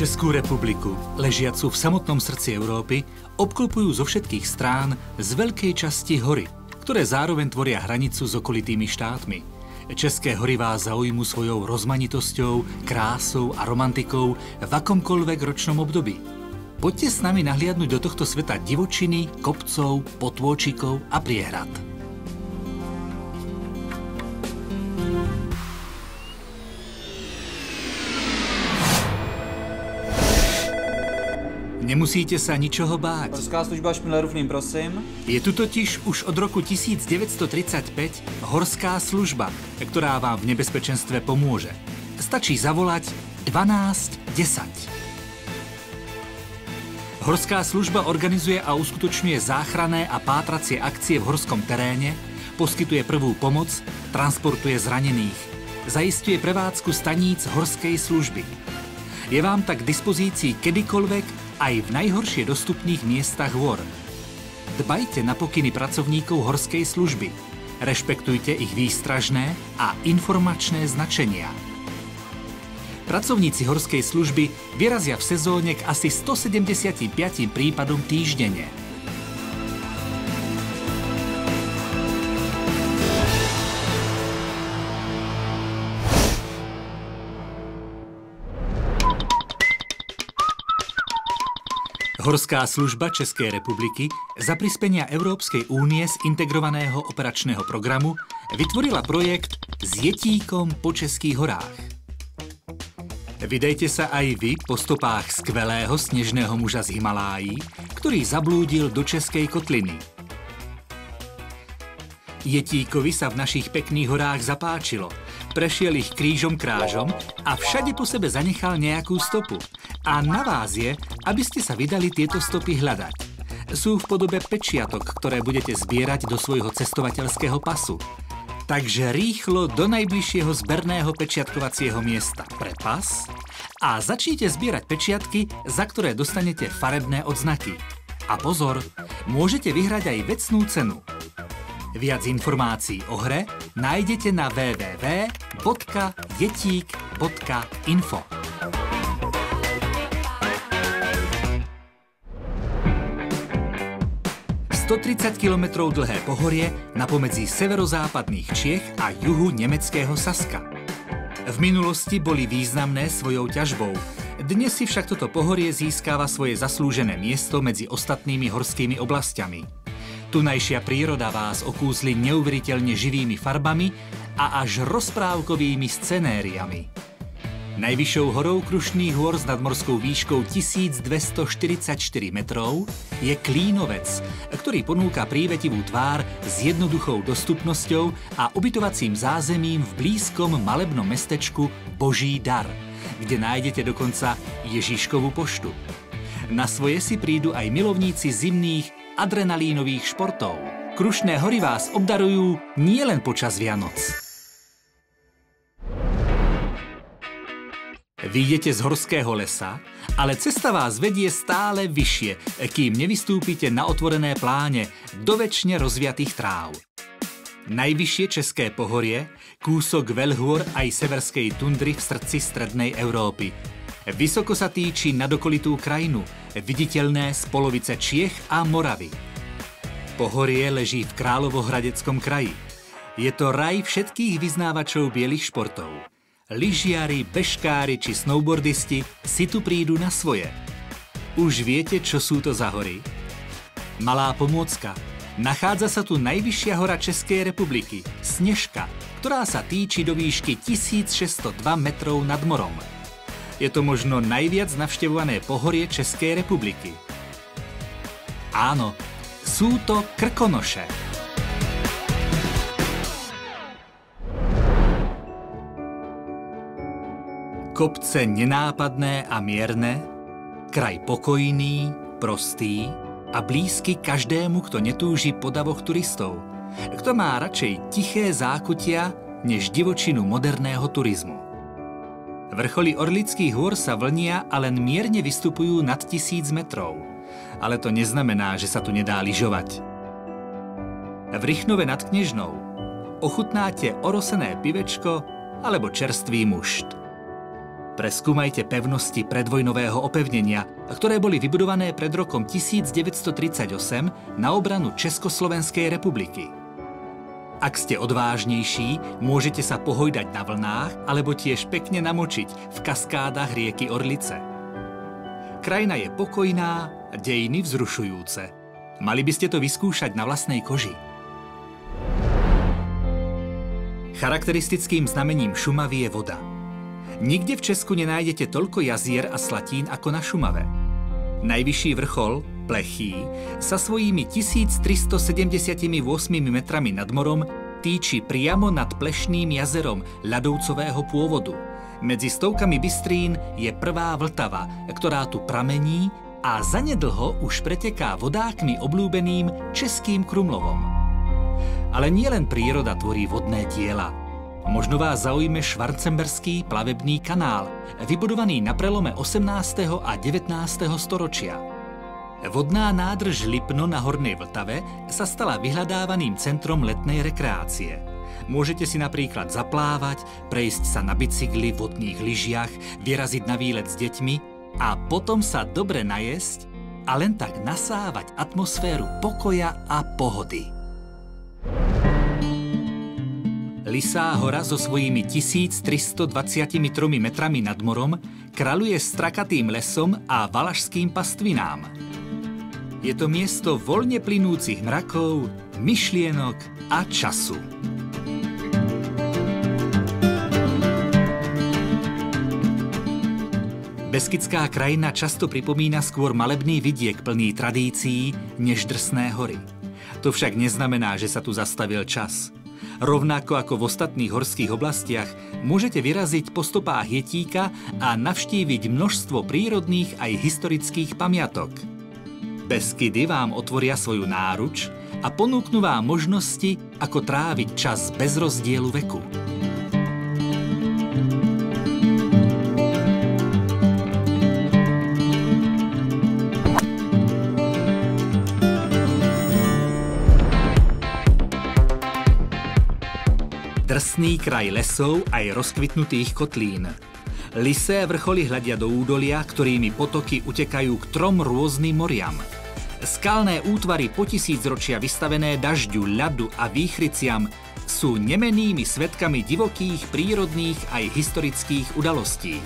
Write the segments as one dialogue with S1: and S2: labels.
S1: Českú republiku, ležiacu v samotnom srdci Európy, obklopujú zo všetkých strán z veľkej časti hory, ktoré zároveň tvoria hranicu s okolitými štátmi. České hory vás zaujmú svojou rozmanitosťou, krásou a romantikou v akomkoľvek ročnom období. Poďte s nami nahliadnuť do tohto sveta divočiny, kopcov, potôčikov a priehrad. Nemusíte sa ničoho báť.
S2: Horská služba Špindlerům, prosím.
S1: Je tu totiž už od roku 1935 Horská služba, ktorá vám v nebezpečenstve pomôže. Stačí zavolať 1210. Horská služba organizuje a uskutočňuje záchranné a pátracie akcie v horskom teréne, poskytuje prvú pomoc, transportuje zranených, zaisťuje prevádzku staníc horskej služby. Je vám tak k dispozícii kedykoľvek aj v najhoršie dostupných miestach hôr. Dbajte na pokyny pracovníkov horskej služby. Rešpektujte ich výstražné a informačné značenia. Pracovníci horskej služby vyrazia v sezóne k asi 175 prípadom týždenne. Horská služba Českej republiky za prispenia Európskej únie z integrovaného operačného programu vytvorila projekt S jetíkom po českých horách. Vydajte sa aj vy po stopách skvelého snežného muža z Himalájí, ktorý zablúdil do Českej kotliny. Jetíkovi sa v našich pekných horách zapáčilo. Prešiel ich krížom krážom a všade po sebe zanechal nejakú stopu. A na vás je, aby ste sa vydali tieto stopy hľadať. Sú v podobe pečiatok, ktoré budete zbierať do svojho cestovateľského pasu. Takže rýchlo do najbližšieho zberného pečiatkovacieho miesta pre pas a začnite zbierať pečiatky, za ktoré dostanete farebné odznaky. A pozor, môžete vyhrať aj vecnú cenu. Viac informácií o hre nájdete na www.jetík.info. ...130 km dlhé pohorie napomedzi severozápadných Čiech a juhu nemeckého Saska. V minulosti boli významné svojou ťažbou. Dnes si však toto pohorie získava svoje zaslúžené miesto medzi ostatnými horskými oblastiami. Tunajšia príroda vás okúsli neuveriteľne živými farbami a až rozprávkovými scenériami. Najvyššou horou Krušných hôr s nadmorskou výškou 1244 metrov je Klínovec, ktorý ponúka prívetivú tvár s jednoduchou dostupnosťou a ubytovacím zázemím v blízkom malebnom mestečku Boží dar, kde nájdete dokonca Ježiškovu poštu. Na svoje si prídu aj milovníci zimných adrenalínových športov. Krušné hory vás obdarujú nielen počas Vianoc. Vyjdete z horského lesa, ale cesta vás vedie stále vyššie, kým nevystúpite na otvorené pláne do večne rozviatých tráv. Najvyššie české pohorie, kúsok veľhôr aj severskej tundry v srdci strednej Európy. Vysoko sa týči nad okolitú krajinu, viditeľné z polovice Čiech a Moravy. Pohorie leží v Kráľovohradeckom kraji. Je to raj všetkých vyznávačov bielých športov. Lyžiari, bežkári či snowboardisti si tu prídu na svoje. Už viete, čo sú to za hory? Malá pomôcka. Nachádza sa tu najvyššia hora Českej republiky, Snežka, ktorá sa týči do výšky 1602 metrov nad morom. Je to možno najviac navštevované pohorie Českej republiky. Áno, sú to Krkonoše. Kopce nenápadné a mierne, kraj pokojný, prostý a blízky každému, kto netúži po davoch turistov, kto má radšej tiché zákutia než divočinu moderného turizmu. Vrcholy Orlických hôr sa vlnia a len mierne vystupujú nad 1000 metrov, ale to neznamená, že sa tu nedá lyžovať. V Rychnove nad Knežnou ochutnáte orosené pivečko alebo čerstvý mušt. Preskúmajte pevnosti predvojnového opevnenia, ktoré boli vybudované pred rokom 1938 na obranu Československej republiky. Ak ste odvážnejší, môžete sa pohojdať na vlnách alebo tiež pekne namočiť v kaskádach rieky Orlice. Krajina je pokojná, dejiny vzrušujúce. Mali by ste to vyskúšať na vlastnej koži. Charakteristickým znamením Šumavy je voda. Nikde v Česku nenájdete toľko jazier a slatín ako na Šumave. Najvyšší vrchol, Plechý, sa svojimi 1378 metrami nad morom týči priamo nad Plešným jazerom ľadovcového pôvodu. Medzi stovkami bystrín je prvá Vltava, ktorá tu pramení a zanedlho už preteká vodákmi obľúbeným Českým Krumlovom. Ale nielen príroda tvorí vodné diela. Možno vás zaujme Švarcemberský plavebný kanál, vybudovaný na prelome 18. a 19. storočia. Vodná nádrž Lipno na Hornej Vltave sa stala vyhľadávaným centrom letnej rekreácie. Môžete si napríklad zaplávať, prejsť sa na bicykli, vodných lyžiach, vyraziť na výlet s deťmi a potom sa dobre najesť a len tak nasávať atmosféru pokoja a pohody. Lysá hora so svojimi 1323 metrami nad morom kraľuje strakatým lesom a valašským pastvinám. Je to miesto voľne plynúcich mrakov, myšlienok a času. Beskidská krajina často pripomína skôr malebný vidiek plný tradícií než drsné hory. To však neznamená, že sa tu zastavil čas. Rovnako ako v ostatných horských oblastiach môžete vyraziť po stopách Jetíka a navštíviť množstvo prírodných aj historických pamiatok. Beskidy vám otvoria svoju náruč a ponúknú vám možnosti, ako tráviť čas bez rozdielu veku. Drsný kraj lesov aj rozkvitnutých kotlín. Lysé vrcholy hľadia do údolia, ktorými potoky utekajú k 3 rôznym moriam. Skalné útvary po tisícročia vystavené dažďu, ľadu a výchryciam sú nemennými svedkami divokých, prírodných aj historických udalostí.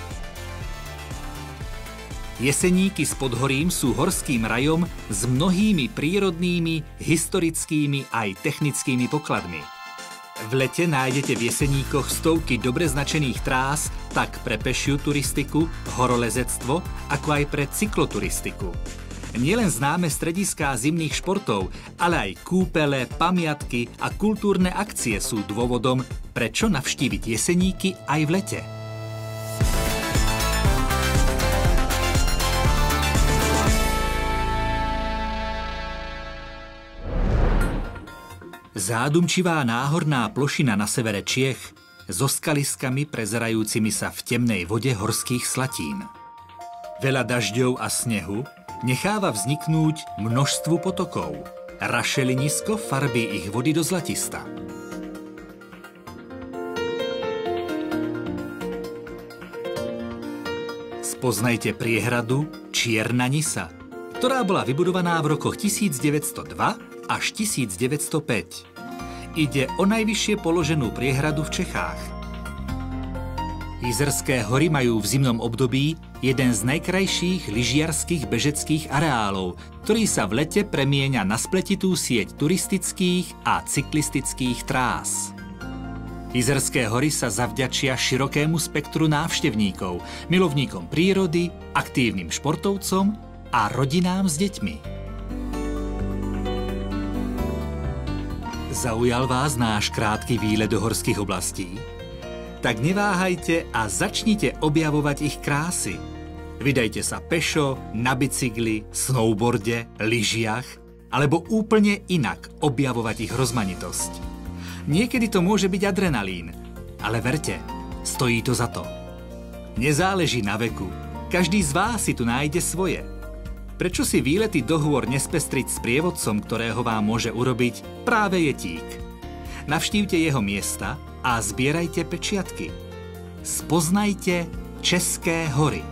S1: Jeseníky s Podhorím sú horským rajom s mnohými prírodnými, historickými aj technickými pokladmi. V lete nájdete v Jeseníkoch stovky dobre značených trás tak pre pešiu turistiku, horolezectvo, ako aj pre cykloturistiku. Nielen známe strediská zimných športov, ale aj kúpele, pamiatky a kultúrne akcie sú dôvodom, prečo navštíviť Jeseníky aj v lete. Zádumčivá náhorná plošina na severe Čiech so skaliskami prezerajúcimi sa v temnej vode horských slatín. Veľa dažďov a snehu necháva vzniknúť množstvu potokov. Rašelinisko farbí ich vody do zlatista. Spoznajte priehradu Čierna Nisa, ktorá bola vybudovaná v rokoch 1902 až 1905. Ide o najvyššie položenú priehradu v Čechách. Jizerské hory majú v zimnom období jeden z najkrajších lyžiarskych bežeckých areálov, ktorý sa v lete premieňa na spletitú sieť turistických a cyklistických trás. Jizerské hory sa zavďačia širokému spektru návštevníkov, milovníkom prírody, aktívnym športovcom a rodinám s deťmi. Zaujal vás náš krátky výlet do horských oblastí? Tak neváhajte a začnite objavovať ich krásy. Vydajte sa pešo, na bicykli, snowboarde, lyžiach, alebo úplne inak objavovať ich rozmanitosť. Niekedy to môže byť adrenalín, ale verte, stojí to za to. Nezáleží na veku, každý z vás si tu nájde svoje. Prečo si výlety do hôr nespestriť s prievodcom, ktorého vám môže urobiť práve Jetík? Navštívte jeho miesta a zbierajte pečiatky. Spoznajte České hory.